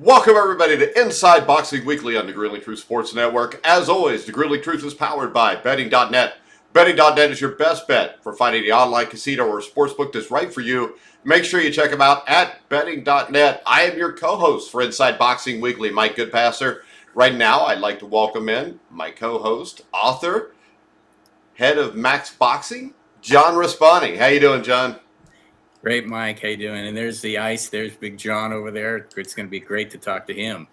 Welcome, everybody, to Inside Boxing Weekly on the Grueling Truth Sports Network. As always, the Grueling Truth is powered by Betting.net. Betting.net is your best bet for finding the online casino or sportsbook that's right for you. Make sure you check them out at Betting.net. I am your co-host for Inside Boxing Weekly, Mike Goodpaster. Right now, I'd like to welcome in my co-host, author, head of Max Boxing, John Raspanti. How you doing, John? Great, Mike. How you doing? And there's the ice. There's Big John over there. It's going to be great to talk to him.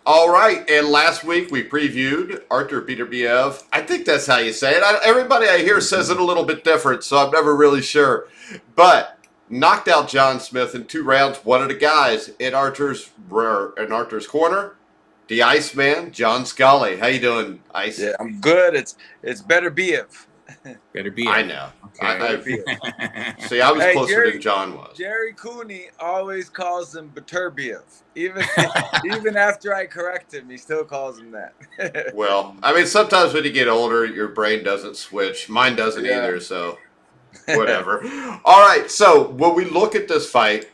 All right, and last week we previewed Artur Beterbiev. I think that's how you say it. Everybody I hear says it a little bit different, so I'm never really sure. But knocked out John Smith in 2 rounds. One of the guys in Artur's corner, the Ice Man John Scully. How you doing, Ice? Yeah, I'm good. It's Beterbiev. Beterbiev. I know. Okay. See, I was closer than John was. Jerry Cooney always calls him Beterbiev. Even after I correct him, he still calls him that. Well, I mean, sometimes when you get older, your brain doesn't switch. Mine doesn't either, so whatever. All right, so when we look at this fight,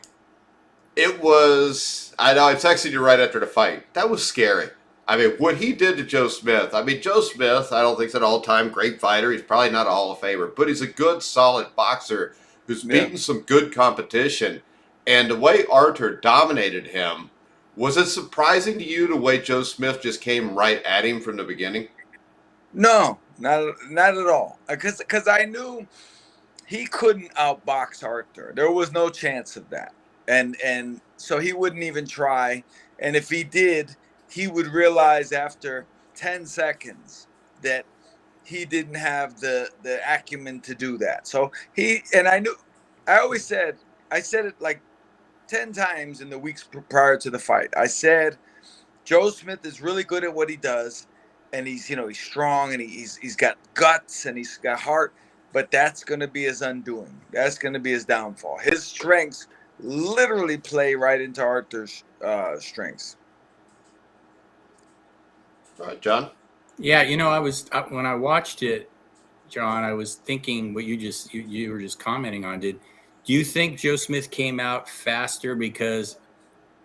it was, I know I texted you right after the fight. That was scary. I mean, what he did to Joe Smith, Joe Smith, I don't think is an all-time great fighter. He's probably not a Hall of Famer, but he's a good, solid boxer who's beaten some good competition. And the way Artur dominated him, was it surprising to you the way Joe Smith just came right at him from the beginning? No, not at all. Because I knew he couldn't outbox Artur. There was no chance of that. And so he wouldn't even try. And if he did, he would realize after 10 seconds that he didn't have the acumen to do that. So I said it like 10 times in the weeks prior to the fight. I said, Joe Smith is really good at what he does. And he's strong and he's got guts and he's got heart, but that's going to be his undoing. That's going to be his downfall. His strengths literally play right into Artur's strengths. All right, John? Yeah, when I watched it, John, I was thinking what you were just commenting on. Do you think Joe Smith came out faster because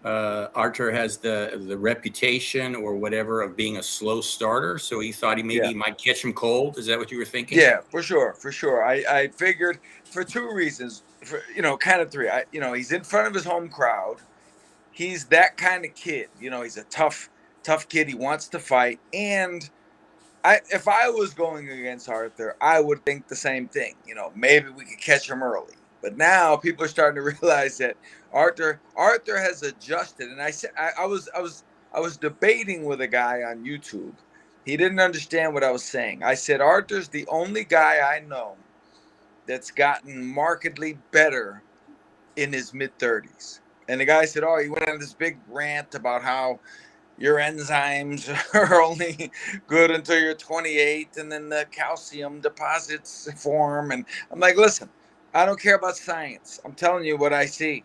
Artur has the reputation or whatever of being a slow starter, so he thought he might catch him cold? Is that what you were thinking? Yeah, for sure. I figured for 2 reasons, kind of 3. He's in front of his home crowd. He's that kind of kid. He's a tough kid. He wants to fight. And if I was going against Artur, I would think the same thing. Maybe we could catch him early. But now people are starting to realize that Artur has adjusted. And I said I was debating with a guy on YouTube. He didn't understand what I was saying. I said Artur's the only guy I know that's gotten markedly better in his mid-30s. And the guy said, he went on this big rant about how your enzymes are only good until you're 28, and then the calcium deposits form. And I'm like, listen, I don't care about science. I'm telling you what I see.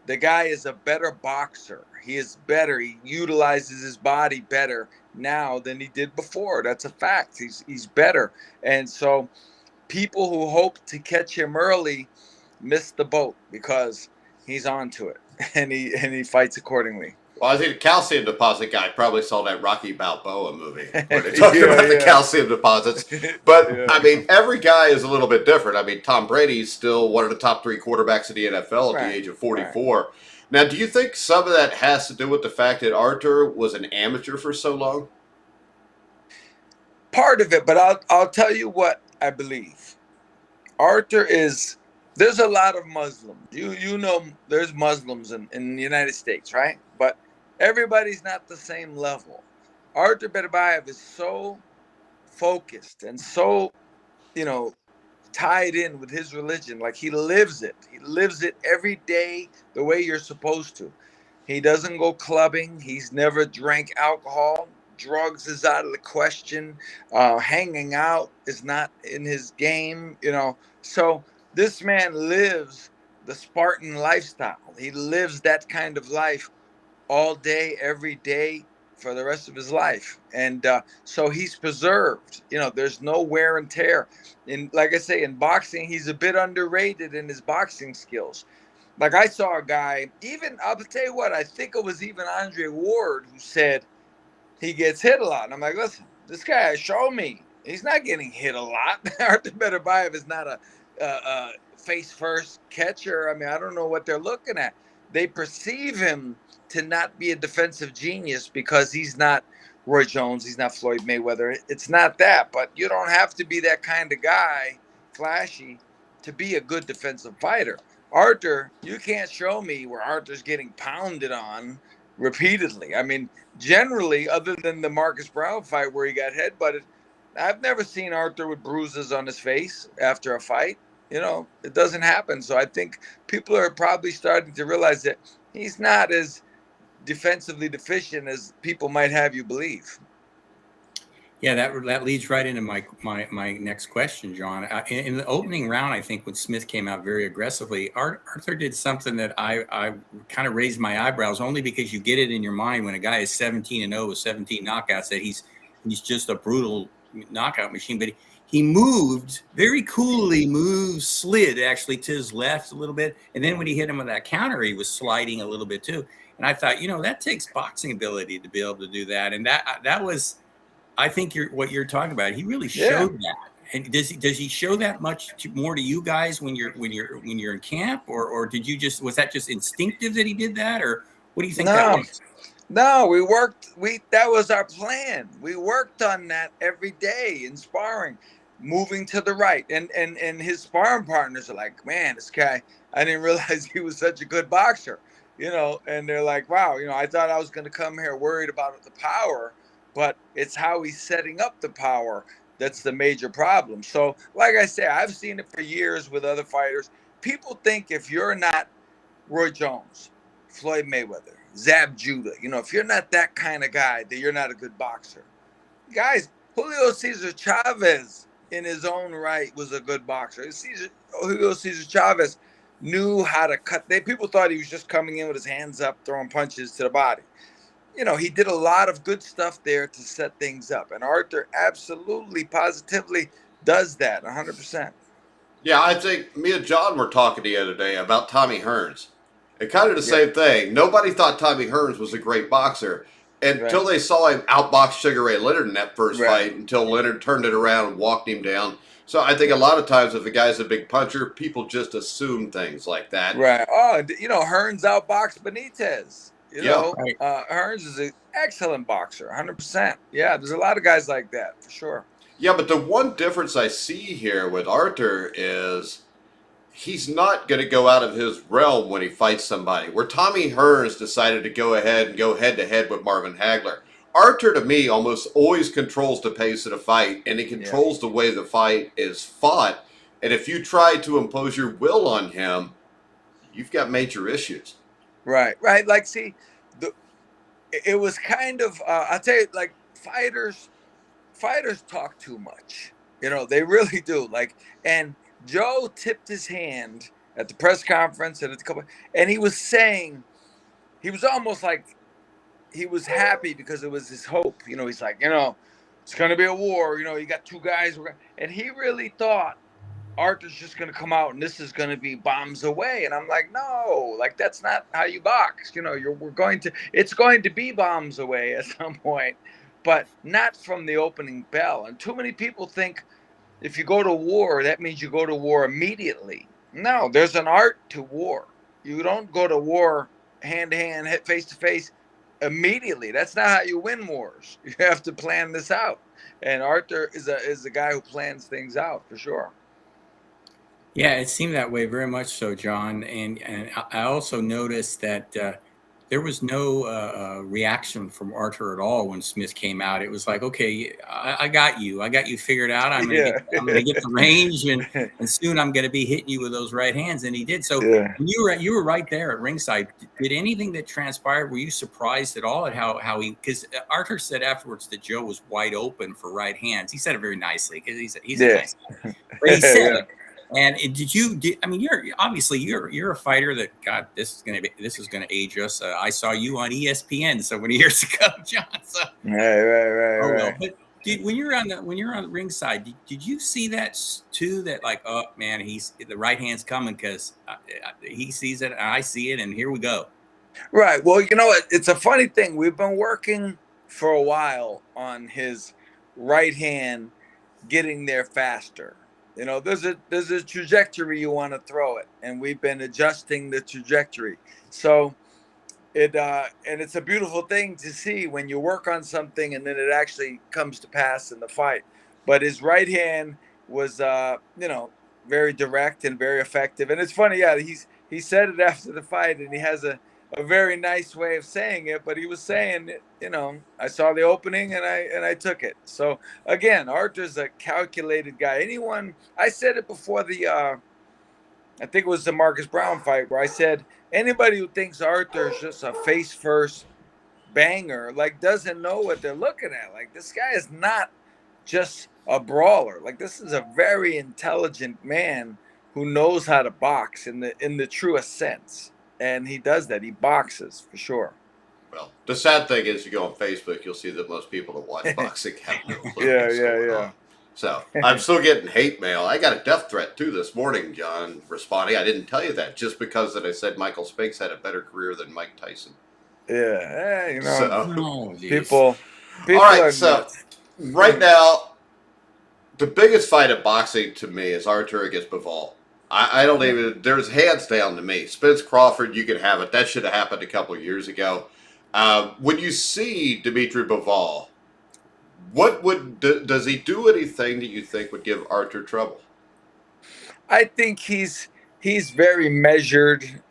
The guy is a better boxer. He is better. He utilizes his body better now than he did before. That's a fact. He's better. And so people who hope to catch him early miss the boat because he's onto it and he fights accordingly. Well, I think the calcium deposit guy probably saw that Rocky Balboa movie where they talked about the calcium deposits. But, every guy is a little bit different. Tom Brady's still one of the top 3 quarterbacks in the NFL at the age of 44. Right. Now, do you think some of that has to do with the fact that Artur was an amateur for so long? Part of it, but I'll tell you what I believe. Artur there's a lot of Muslims. There's Muslims in the United States, right? But everybody's not the same level. Artur Beterbiev is so focused and so, tied in with his religion. Like he lives it. He lives it every day the way you're supposed to. He doesn't go clubbing. He's never drank alcohol. Drugs is out of the question. Hanging out is not in his game, So this man lives the Spartan lifestyle. He lives that kind of life all day, every day for the rest of his life. And so he's preserved. There's no wear and tear. Like I say, in boxing, he's a bit underrated in his boxing skills. Like I saw a guy, even I'll tell you what, I think it was even Andre Ward who said he gets hit a lot. And I'm like, listen, this guy, show me. He's not getting hit a lot. Artur Beterbiev is not a face first catcher. I mean, I don't know what they're looking at. They perceive him to not be a defensive genius because he's not Roy Jones. He's not Floyd Mayweather. It's not that. But you don't have to be that kind of guy, flashy, to be a good defensive fighter. Artur, you can't show me where Artur's getting pounded on repeatedly. I mean, generally, other than the Marcus Brown fight where he got headbutted, I've never seen Artur with bruises on his face after a fight. You know, it doesn't happen. So I think people are probably starting to realize that he's not as defensively deficient as people might have you believe. Yeah, that leads right into my next question, John. In the opening round, I think when Smith came out very aggressively, Artur did something that I kind of raised my eyebrows, only because you get it in your mind when a guy is 17-0 with 17 knockouts that he's just a brutal knockout machine. But he moved very coolly, slid actually to his left a little bit, and then when he hit him with that counter, he was sliding a little bit too. And I thought, that takes boxing ability to be able to do that, and that was. I think what you're talking about. He really showed that. And does he show that much more to you guys when you're in camp, or was that just instinctive that he did that, or what do you think that was? No, that was our plan. We worked on that every day in sparring, moving to the right, and his sparring partners are like, man, this guy, I didn't realize he was such a good boxer, and they're like, wow, I thought I was going to come here worried about the power. But it's how he's setting up the power that's the major problem. So, like I say, I've seen it for years with other fighters. People think if you're not Roy Jones, Floyd Mayweather, Zab Judah, if you're not that kind of guy, that you're not a good boxer. Guys, Julio Cesar Chavez, in his own right, was a good boxer. Julio Cesar Chavez knew how to cut. People thought he was just coming in with his hands up, throwing punches to the body. He did a lot of good stuff there to set things up. And Artur absolutely, positively does that 100%. Yeah, I think me and John were talking the other day about Tommy Hearns. And kind of the same thing. Nobody thought Tommy Hearns was a great boxer until they saw him outbox Sugar Ray Leonard in that first fight, until Leonard turned it around and walked him down. So I think a lot of times if a guy's a big puncher, people just assume things like that. Right. Oh, Hearns outboxed Benitez. Hearns is an excellent boxer, 100%. Yeah, there's a lot of guys like that, for sure. Yeah, but the one difference I see here with Artur is he's not going to go out of his realm when he fights somebody. Where Tommy Hearns decided to go ahead and go head-to-head with Marvin Hagler. Artur, to me, almost always controls the pace of the fight, and he controls the way the fight is fought. And if you try to impose your will on him, you've got major issues. Right. Like, see, it was kind of, I'll tell you, like, fighters talk too much. They really do. Like, and Joe tipped his hand at the press conference and he was saying, he was almost like, he was happy because it was his hope. He's like, it's going to be a war. You got two guys. And he really thought Artur's just going to come out and this is going to be bombs away. And I'm like, no, like, that's not how you box. It's going to be bombs away at some point, but not from the opening bell. And too many people think if you go to war, that means you go to war immediately. No, there's an art to war. You don't go to war hand to hand, face to face immediately. That's not how you win wars. You have to plan this out. And Artur is a guy who plans things out, for sure. Yeah, it seemed that way very much so, John. And I also noticed that there was no reaction from Artur at all when Smith came out. It was like, okay, I got you figured out. I'm gonna get the range, and soon I'm gonna be hitting you with those right hands. And he did. So you were right there at ringside. Did anything that transpired? Were you surprised at all at how he? Because Artur said afterwards that Joe was wide open for right hands. He said it very nicely because he's a nice guy. But he said it. And you're a fighter that, God, this is gonna age us. I saw you on ESPN so many years ago, John. So, right. when you're on the ringside, did you see that too? That like, oh man, the right hand's coming because he sees it, and I see it, and here we go. Right. Well, it's a funny thing. We've been working for a while on his right hand getting there faster. There's a trajectory you want to throw it, and we've been adjusting the trajectory. So and it's a beautiful thing to see when you work on something and then it actually comes to pass in the fight. But his right hand was very direct and very effective. And it's funny, he said it after the fight, and he has a very nice way of saying it, but he was saying, I saw the opening and I took it. So again, Artur's a calculated guy. I said it before I think it was the Marcus Brown fight, where I said anybody who thinks Artur is just a face first banger, doesn't know what they're looking at. This guy is not just a brawler. This is a very intelligent man who knows how to box in the truest sense. And he does that. He boxes for sure. Well, the sad thing is, you go on Facebook, you'll see that most people that watch boxing have no clue what's going on. So I'm still getting hate mail. I got a death threat too this morning, John, responding. I didn't tell you that just because that I said Michael Spinks had a better career than Mike Tyson. Yeah, people. All right, so right now, the biggest fight of boxing to me is Artur against Bivol. I don't even. There's hands down to me. Spence Crawford, you can have it. That should have happened a couple of years ago. When you see Dimitri Bivol, does he do anything that you think would give Artur trouble? I think he's very measured,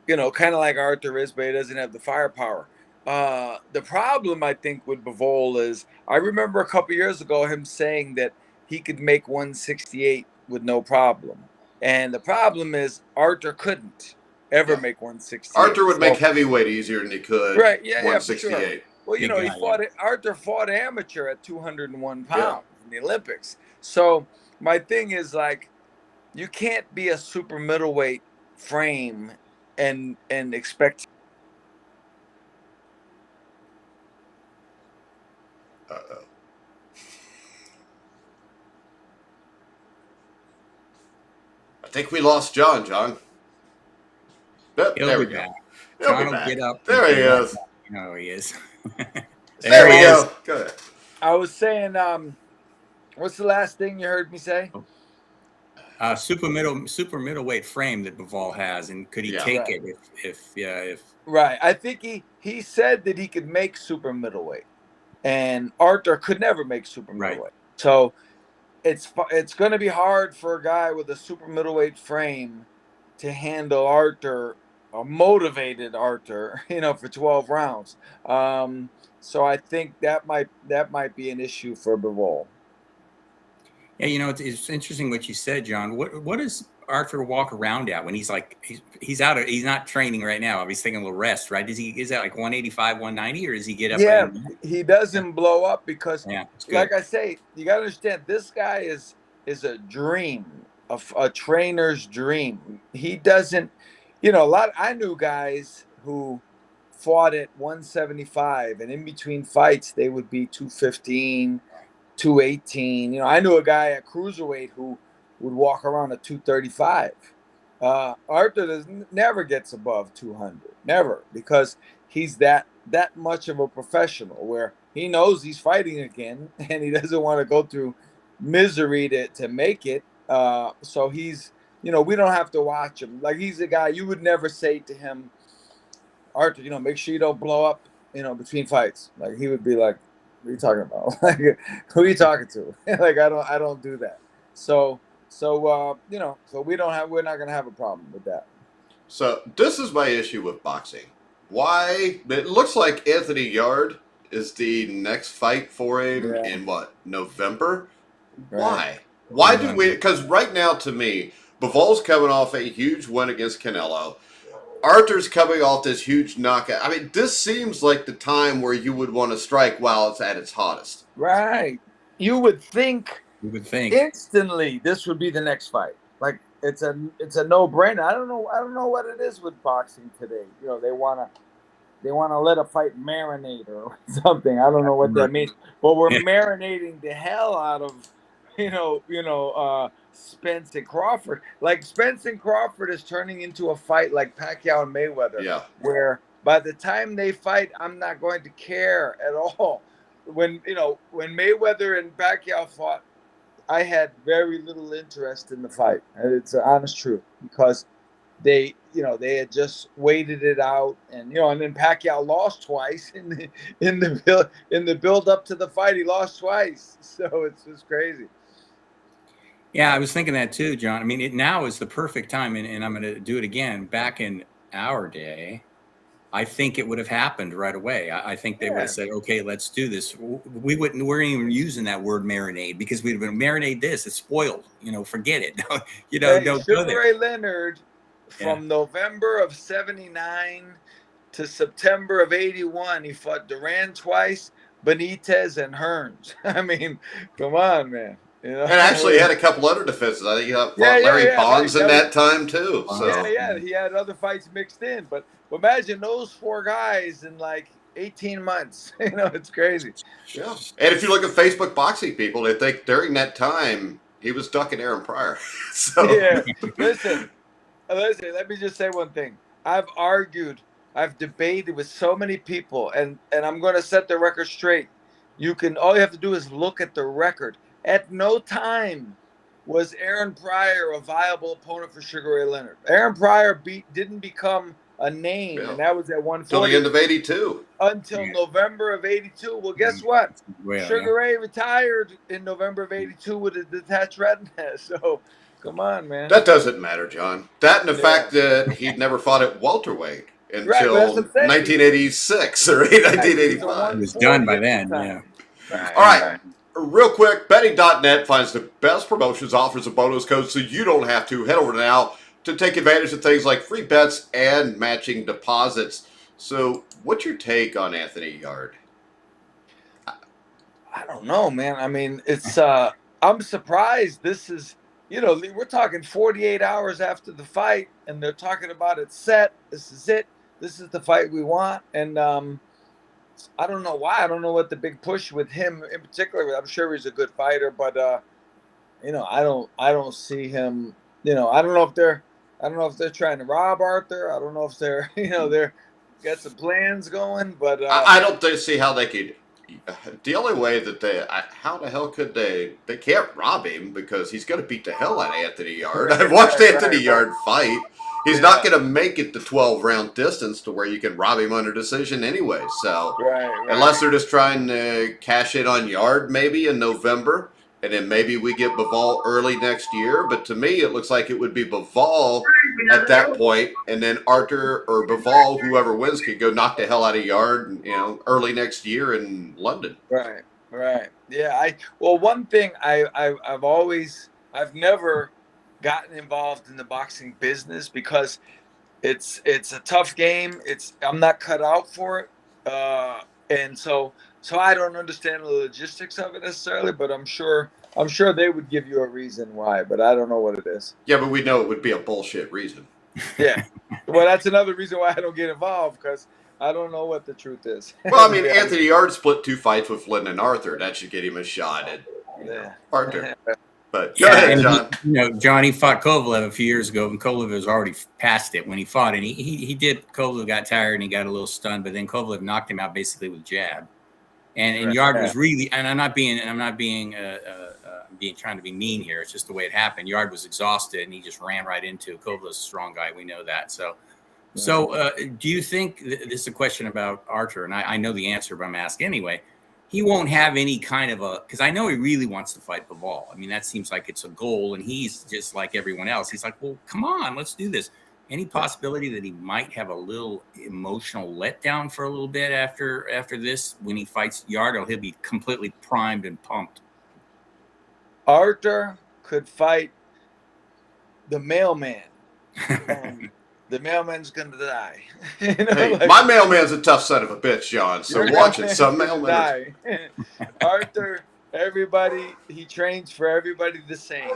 kind of like Artur is, but he doesn't have the firepower. The problem, I think, with Bivol is, I remember a couple years ago him saying that he could make 168 with no problem. And the problem is Artur couldn't ever make 168. Artur would make heavyweight easier than he could. Right, yeah, 168. Yeah, for sure. Well, Artur fought amateur at 201 pounds in the Olympics. So my thing is, you can't be a super middleweight frame and expect. Uh-oh. I think we lost John. There we go. John will get up. There he is. No, he is. There we go. Go ahead. I was saying, what's the last thing you heard me say? Super middleweight frame that Bivol has, and could he take it if Right. I think he said that he could make super middleweight, and Artur could never make super middleweight. Right. So it's going to be hard for a guy with a super middleweight frame to handle Artur, a motivated Artur, for 12 rounds. So I think that might be an issue for Bivol. Yeah, it's interesting what you said, John. What does Artur walk around at when he's he's out? He's not training right now. He's taking a little rest, right? Is that 185, 190, or does he get up? Yeah, he doesn't blow up because, like I say, you got to understand, this guy is a dream, a trainer's dream. He doesn't, I knew guys who fought at 175, and in between fights they would be 215, 218. I knew a guy at cruiserweight who would walk around at 235. Artur never gets above 200, never, because he's that much of a professional, where he knows he's fighting again and he doesn't want to go through misery to make it. So he's, we don't have to watch him. He's a guy you would never say to him, Artur, make sure you don't blow up, between fights. He would be like, what are you talking about? Who are you talking to? I don't do that. So we're not going to have a problem with that. So this is my issue with boxing. Why? It looks like Anthony Yarde is the next fight for him in November? Right. Why do we? Because right now, to me, Bivol's coming off a huge win against Canelo. Artur's coming off this huge knockout. I mean, this seems like the time where you would want to strike while it's at its hottest. Right. You would think instantly this would be the next fight. It's a no-brainer. I don't know what it is with boxing today. They want to they want to let a fight marinate or something. I don't know what that means, but we're marinating the hell out of, Spence and Crawford. Like Spence and Crawford is turning into a fight like Pacquiao and Mayweather. Yeah. Where by the time they fight, I'm not going to care at all. When Mayweather and Pacquiao fought, I had very little interest in the fight. And it's an honest truth because they had just waited it out, and then Pacquiao lost twice in the build up to the fight. He lost twice, so it's just crazy. Yeah, I was thinking that too, John. I mean, now is the perfect time, and I'm going to do it again. Back in our day, I think it would have happened right away. I think they would have said, "Okay, let's do this." We weren't even using that word marinade because we'd have been marinade this. It's spoiled. Forget it. Don't go there. Sugar Ray Leonard from November of '79 to September of '81, he fought Duran twice, Benitez, and Hearns. I mean, come on, man. And actually he had a couple other defenses. I think he fought Larry Bonds in that time too. So. Yeah, he had other fights mixed in. But imagine those 4 guys in like 18 months. It's crazy. Yeah. And if you look at Facebook boxing people, they think during that time he was ducking Aaron Pryor. So yeah. Listen, let me just say one thing. I've debated with so many people, and I'm going to set the record straight. All you have to do is look at the record. At no time was Aaron Pryor a viable opponent for Sugar Ray Leonard. Aaron Pryor didn't become a name, and that was at 140. Until the end of '82. Until November of '82. Well, guess what? Sugar Ray retired in November of '82 with a detached retina. So, come on, man. That doesn't matter, John. That and the fact that he'd never fought at welterweight until 1986 or 1985. It was done by then, yeah. All right. Real quick, betting.net finds the best promotions, offers, and bonus codes so you don't have to. Head over now to take advantage of things like free bets and matching deposits. So what's your take on Anthony Yarde? I don't know, man. I mean, it's I'm surprised this is, we're talking 48 hours after the fight, and they're talking about it set. This is it. This is the fight we want. And I don't know why. I don't know what the big push with him in particular. I'm sure he's a good fighter, but I don't see him. I don't know if they're trying to rob Arthur. I don't know if they're they're got some plans going. But I don't see how they could. The only way that how the hell could they? They can't rob him because he's going to beat the hell out of Anthony Yarde. I've watched Anthony Yarde fight. He's not going to make it the 12-round distance to where you can rob him under decision anyway. So unless they're just trying to cash in on Yarde maybe in November, and then maybe we get Bivol early next year. But to me, it looks like it would be Bivol at that point, and then Artur or Bivol, whoever wins, could go knock the hell out of Yarde, early next year in London. Right. Yeah. One thing I've never gotten involved in the boxing business because it's a tough game. I'm not cut out for it, and so I don't understand the logistics of it necessarily. But I'm sure they would give you a reason why, but I don't know what it is. Yeah, but we know it would be a bullshit reason. Yeah, well, that's another reason why I don't get involved because I don't know what the truth is. Well, I mean, Anthony Yarde split 2 fights with Flynn and Arthur. That should get him a shot at Arthur. But go ahead, John. John, he fought Kovalev a few years ago, and Kovalev was already past it when he fought. And Kovalev got tired and he got a little stunned, but then Kovalev knocked him out basically with jab. And Yarde was really, and I'm not being trying to be mean here. It's just the way it happened. Yarde was exhausted and he just ran right into Kovalev's a strong guy. We know that. So do you think this is a question about Artur? And I know the answer, but I'm asking anyway. He won't have any kind of because I know he really wants to fight Bivol. I mean, that seems like it's a goal, and he's just like everyone else. He's like, well, come on, let's do this. Any possibility that he might have a little emotional letdown for a little bit after this when he fights Yarde, or he'll be completely primed and pumped? Artur could fight the mailman. The mailman's going to die. My mailman's a tough son of a bitch, John. So watch it. Some mailmen. Artur, everybody, he trains for everybody the same.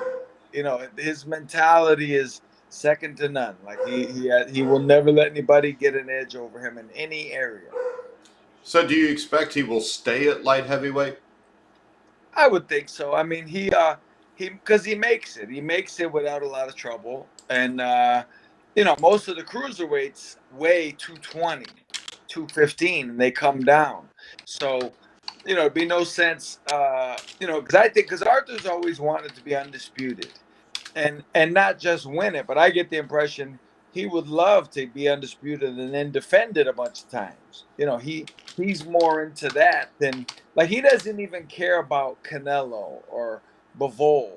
His mentality is second to none. Like he will never let anybody get an edge over him in any area. So do you expect he will stay at light heavyweight? I would think so. I mean, because he makes it. He makes it without a lot of trouble. And most of the cruiserweights weigh 220, 215, and they come down. So, it'd be no sense, because Arthur's always wanted to be undisputed and not just win it. But I get the impression he would love to be undisputed and then defend it a bunch of times. He's more into that than, like, he doesn't even care about Canelo or Bivol.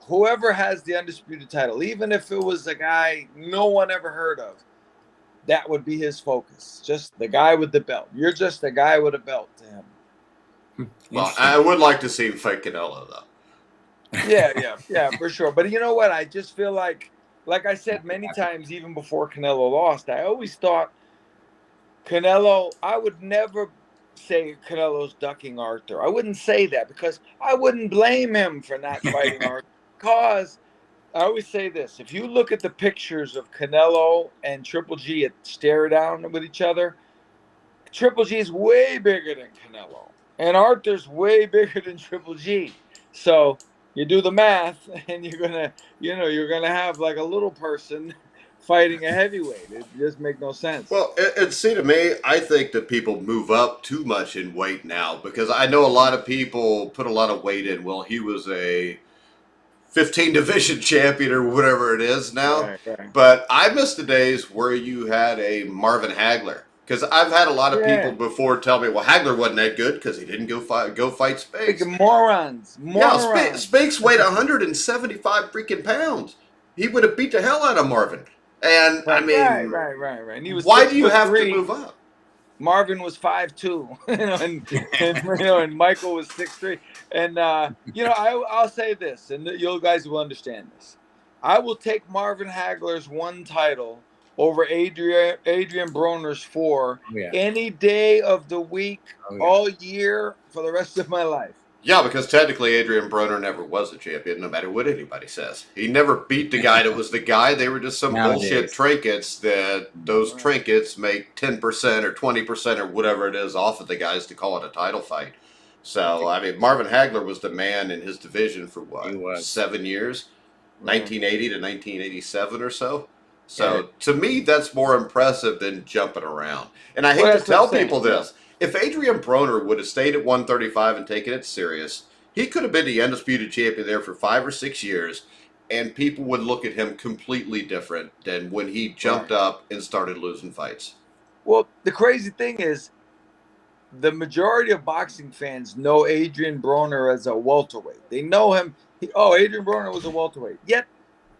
Whoever has the undisputed title, even if it was a guy no one ever heard of, that would be his focus. Just the guy with the belt. You're just a guy with a belt to him. Well, I would like to see him fight Canelo, though. Yeah, for sure. But you know what? I just feel like I said many times, even before Canelo lost, I always thought Canelo, I would never say Canelo's ducking Artur. I wouldn't say that because I wouldn't blame him for not fighting Artur. Because I always say this: if you look at the pictures of Canelo and Triple G at stare down with each other, Triple G is way bigger than Canelo, and Arthur's way bigger than Triple G. So you do the math, and you're gonna have like a little person fighting a heavyweight. It just makes no sense. Well, and see, to me, I think that people move up too much in weight now because I know a lot of people put a lot of weight in. Well, he was a 15 division champion or whatever it is now. Right. But I miss the days where you had a Marvin Hagler. Because I've had a lot of people before tell me, well, Hagler wasn't that good because he didn't go fight Spinks. Morons. Yeah, Spinks weighed 175 freaking pounds. He would have beat the hell out of Marvin. And right, I mean, right. And he was why do you have to move up? Marvin was 5'2", and Michael was 6'3". And I'll say this, and you guys will understand this. I will take Marvin Hagler's 1 title over Adrian Broner's 4 any day of the week, all year, for the rest of my life. Yeah, because technically Adrian Broner never was a champion, no matter what anybody says. He never beat the guy that was the guy. They were just some bullshit trinkets that those trinkets make 10% or 20% or whatever it is off of the guys to call it a title fight. So, I mean, Marvin Hagler was the man in his division for what, 7 years? 1980 to 1987 or so. So, to me, that's more impressive than jumping around. And I hate to tell people this. If Adrian Broner would have stayed at 135 and taken it serious, he could have been the undisputed champion there for 5 or 6 years, and people would look at him completely different than when he jumped up and started losing fights. Well, the crazy thing is, the majority of boxing fans know Adrian Broner as a welterweight. They know him. Adrian Broner was a welterweight. Yet,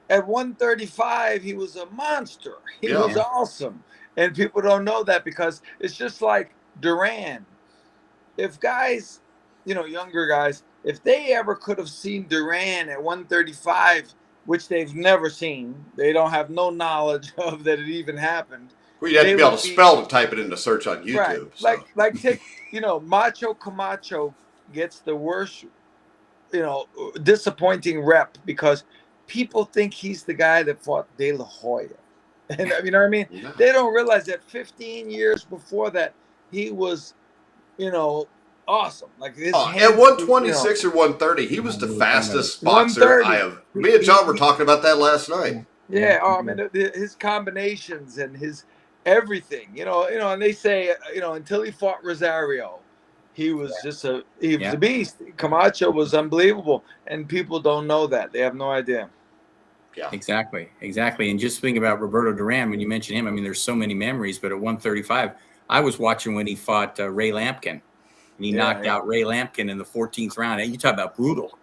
at 135, he was a monster. He was awesome. And people don't know that because it's just like Duran. If guys, younger guys, if they ever could have seen Duran at 135, which they've never seen, they don't have no knowledge of that it even happened. Well, you have to be able to spell to type it into search on YouTube. Right. So. Like take, Macho Camacho gets the worst, disappointing rep because people think he's the guy that fought De La Hoya. And you know what I mean? Yeah. They don't realize that 15 years before that, he was, awesome. Like his at 126 or 130, he was the fastest boxer I have. Me and John were talking about that last night. Yeah, I mean, his combinations and his everything, and they say, until he fought Rosario, he was just a beast. Camacho was unbelievable, and people don't know that. They have no idea. Yeah, exactly. And just thinking about Roberto Duran, when you mention him, I mean, there's so many memories. But at 135, I was watching when he fought Ray Lampkin, and he knocked out Ray Lampkin in the 14th round. And you talk about brutal.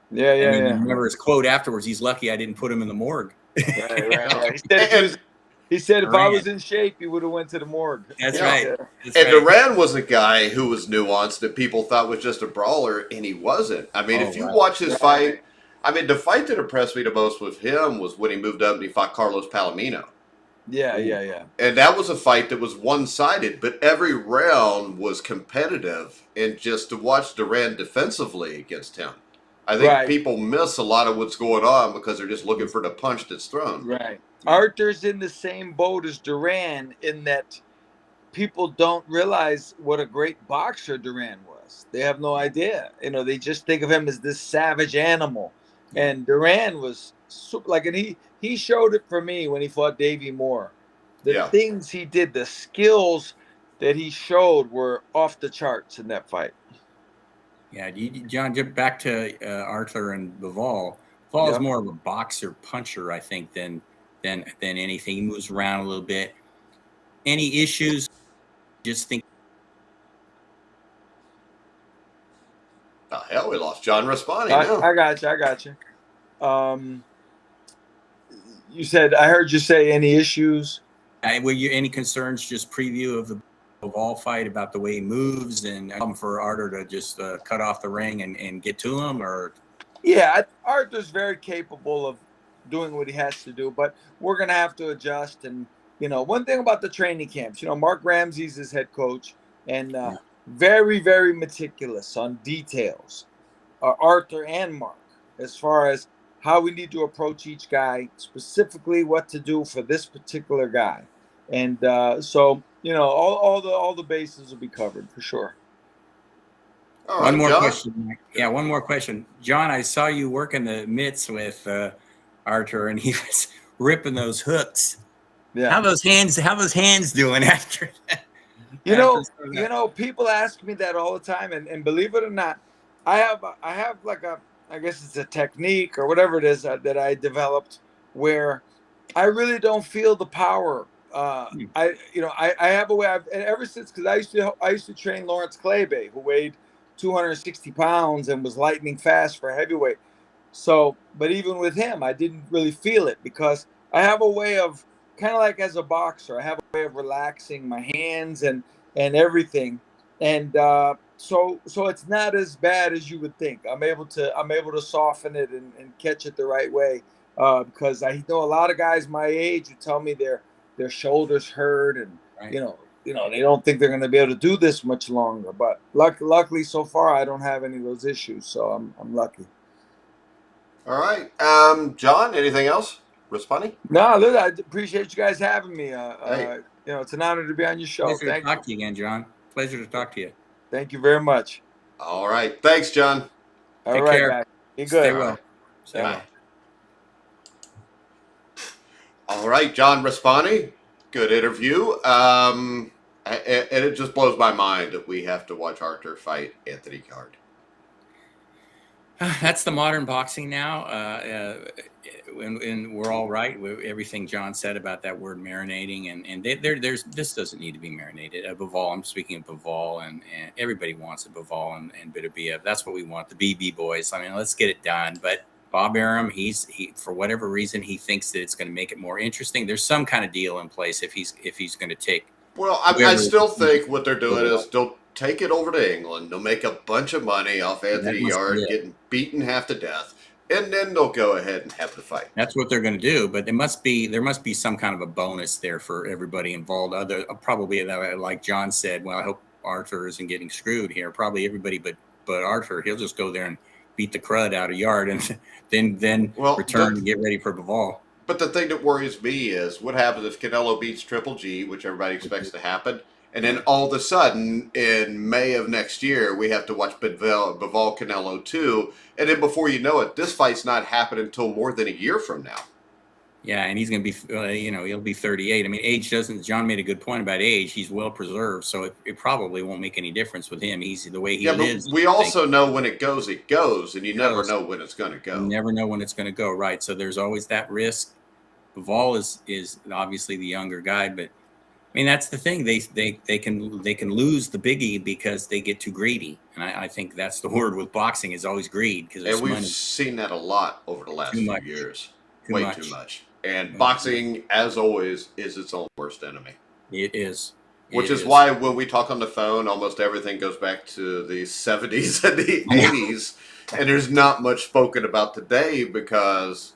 Yeah. Remember his quote afterwards? He's lucky I didn't put him in the morgue. Right. He said if I was in shape, he would have went to the morgue. That's right. And Duran was a guy who was nuanced that people thought was just a brawler, and he wasn't. I mean, if you watch his fight, I mean, the fight that impressed me the most with him was when he moved up and he fought Carlos Palomino. Yeah. And that was a fight that was one-sided, but every round was competitive. And just to watch Duran defensively against him I think people miss a lot of what's going on because they're just looking for the punch that's thrown. Right. Artur's in the same boat as Duran in that people don't realize what a great boxer Duran was. They have no idea. They just think of him as this savage animal. And Duran was super, and he showed it for me when he fought Davey Moore. The things he did, the skills that he showed were off the charts in that fight. Yeah, John, get back to Artur and Bivol. Bivol is more of a boxer puncher, I think, than anything. He moves around a little bit. Any issues? Just think. Oh, hell, we lost John Raspanti. I got you. You said, I heard you say any issues. Were you any concerns? Just preview of the Bivol fight about the way he moves and for Artur to just cut off the ring and get to him, or? Yeah, Artur's very capable of doing what he has to do, but we're gonna have to adjust. And one thing about the training camps, Mark Ramsey's his head coach, and very, very meticulous on details. Artur and Mark, as far as how we need to approach each guy, specifically what to do for this particular guy, and so all the bases will be covered for sure. One more question. Yeah, one more question, John. I saw you working the mitts with Artur, and he was ripping those hooks. Yeah. How those hands doing after that? People ask me that all the time, and believe it or not, I have like I guess it's a technique or whatever it is that I developed where I really don't feel the power. I have a way. And ever since, because I used to train Lawrence Claybay, who weighed 260 pounds and was lightning fast for heavyweight. So, but even with him, I didn't really feel it because I have a way of kind of like as a boxer, I have a way of relaxing my hands and everything, and so it's not as bad as you would think. I'm able to soften it and catch it the right way because I know a lot of guys my age who tell me their shoulders hurt and they don't think they're going to be able to do this much longer. But luckily so far I don't have any of those issues, so I'm lucky. All right, John, anything else? Raspanti? No, I appreciate you guys having me. It's an honor to be on your show. Pleasure to talk to you again, John. Pleasure to talk to you. Thank you very much. All right. Thanks, John. Take care. Guys. Be good. Stay well. Stay well. All right, John Raspanti. Good interview. And it just blows my mind that we have to watch Artur fight Anthony Yarde. That's the modern boxing now, and we're all right with everything John said about that word marinating, and this doesn't need to be marinated. Bivol, I'm speaking of Bivol, and everybody wants a Bivol and Beterbiev. That's what we want, the BB boys. I mean, let's get it done. But Bob Arum, he for whatever reason, he thinks that it's going to make it more interesting. There's some kind of deal in place if he's going to take. Well, I still think what they're doing is they'll take it over to England. They'll make a bunch of money off Anthony Yarde getting beaten half to death, and then they'll go ahead and have the fight. That's what they're going to do. But there must be some kind of a bonus there for everybody involved. Probably like John said. Well, I hope Artur isn't getting screwed here. Probably everybody, but Artur, he'll just go there and beat the crud out of Yarde, and then return to get ready for Bivol. But the thing that worries me is what happens if Canelo beats Triple G, which everybody expects to happen. And then all of a sudden, in May of next year, we have to watch Bivol Canelo 2. And then before you know it, this fight's not happening until more than a year from now. Yeah, and he's going to be, he'll be 38. I mean, age doesn't, John made a good point about age. He's well preserved, so it probably won't make any difference with him. He's the way he lives. But we also know when it goes, and you never know when it's going to go. You never know when it's going to go, right? So there's always that risk. Bivol is obviously the younger guy, but I mean, that's the thing. They can lose the biggie because they get too greedy, and I think that's the word with boxing is always greed. And we've seen that a lot over the last few years. Way too much. And boxing, as always, is its own worst enemy. It is. Which is why when we talk on the phone, almost everything goes back to the 70s and the 80s, and there's not much spoken about today because.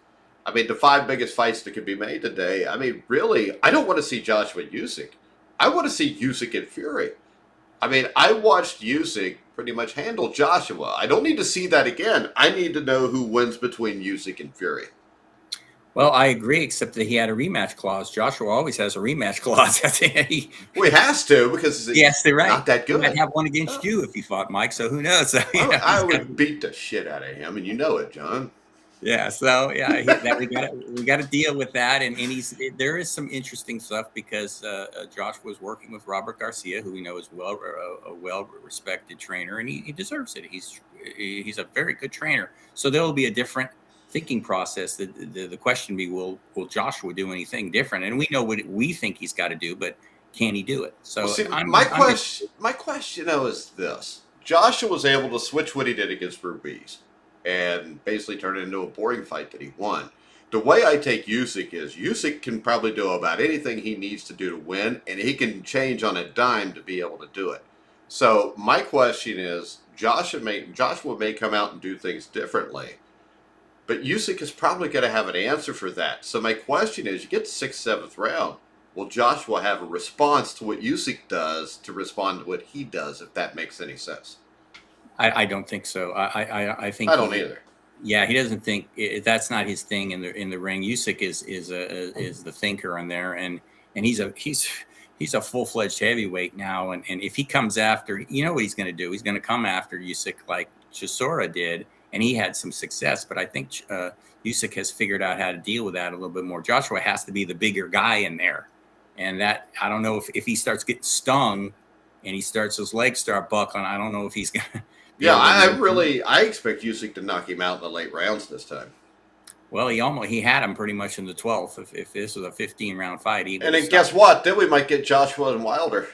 I mean, the 5 biggest fights that could be made today, I mean, really, I don't want to see Joshua Usyk. I want to see Usyk and Fury. I mean, I watched Usyk pretty much handle Joshua. I don't need to see that again. I need to know who wins between Usyk and Fury. Well, I agree, except that he had a rematch clause. Joshua always has a rematch clause. Well, he has to because yes, they're right. Not that good. He might have one against you if he fought Mike. So who knows? I would beat the shit out of him, and you know it, John. Yeah. So yeah, we got to deal with that, and there is some interesting stuff because Joshua was working with Robert Garcia, who we know is a well respected trainer, and he deserves it. He's a very good trainer. So there will be a different thinking process. The question be, will Joshua do anything different? And we know what we think he's got to do, but can he do it? So my question though is this: Joshua was able to switch what he did against Ruiz and basically turn it into a boring fight that he won. The way I take Usyk is Usyk can probably do about anything he needs to do to win, and he can change on a dime to be able to do it. So my question is, Joshua may come out and do things differently, but Usyk is probably going to have an answer for that. So my question is, you get to 6th, 7th round, will Joshua have a response to what Usyk does to respond to what he does, if that makes any sense? I don't think so. I think I don't either. Yeah, he doesn't think that's not his thing in the ring. Usyk is the thinker in there, and he's a full-fledged heavyweight now. And if he comes after, you know what he's going to do? He's going to come after Usyk like Chisora did, and he had some success. But I think Usyk has figured out how to deal with that a little bit more. Joshua has to be the bigger guy in there, and that I don't know if he starts getting stung and his legs start buckling. I don't know if he's going to. Yeah, I expect Usyk to knock him out in the late rounds this time. Well, he had him pretty much in the 12th. If this was a 15-round fight, and then guess what? Then we might get Joshua and Wilder.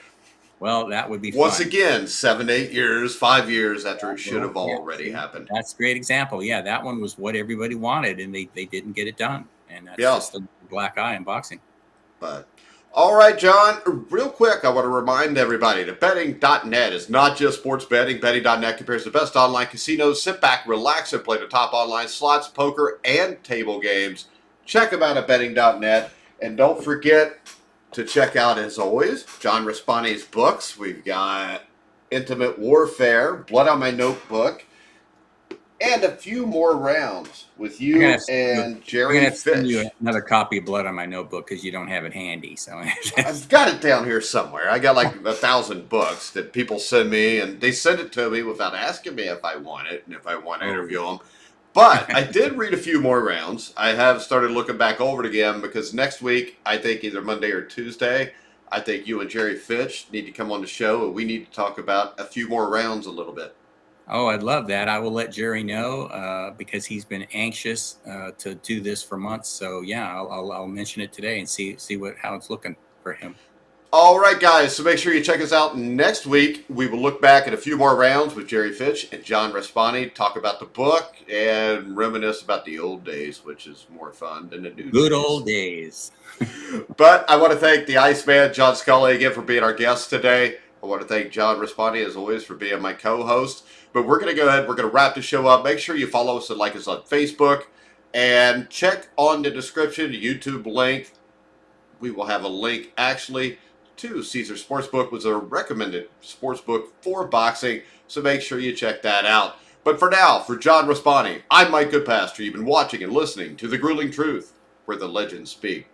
Well, that would be once fun. Again 7, 8 years, 5 years after it should have already happened. That's a great example. Yeah, that one was what everybody wanted, and they didn't get it done. And that's just a black eye in boxing. But all right, John, real quick, I want to remind everybody that betting.net is not just sports betting. Betting.net compares the best online casinos. Sit back, relax, and play the top online slots, poker, and table games. Check them out at betting.net. And don't forget to check out, as always, John Raspanti's books. We've got Intimate Warfare, Blood on My Notebook, and a few more rounds with you and Jerry Fish. Send you another copy of Blood on My Notebook because you don't have it handy. So I've got it down here somewhere. I got like 1,000 books that people send me, and they send it to me without asking me if I want it and if I want to interview them. But I did read a few more rounds. I have started looking back over it again because next week, I think either Monday or Tuesday, I think you and Jerry Fish need to come on the show, and we need to talk about a few more rounds a little bit. Oh, I'd love that. I will let Jerry know because he's been anxious to do this for months. So yeah, I'll mention it today and see how it's looking for him. All right, guys. So make sure you check us out next week. We will look back at a few more rounds with Jerry Fish and John Raspanti, talk about the book and reminisce about the old days, which is more fun than the new Good days. Old days. But I want to thank the Ice Man John Scully again for being our guest today. I want to thank John Raspanti, as always, for being my co-host. But we're going to go ahead. We're going to wrap the show up. Make sure you follow us and like us on Facebook. And check on the description, the YouTube link. We will have a link, actually, to Caesar Sportsbook, was a recommended sportsbook for boxing. So make sure you check that out. But for now, for John Raspanti, I'm Mike Goodpaster. You've been watching and listening to The Grueling Truth, where the legends speak.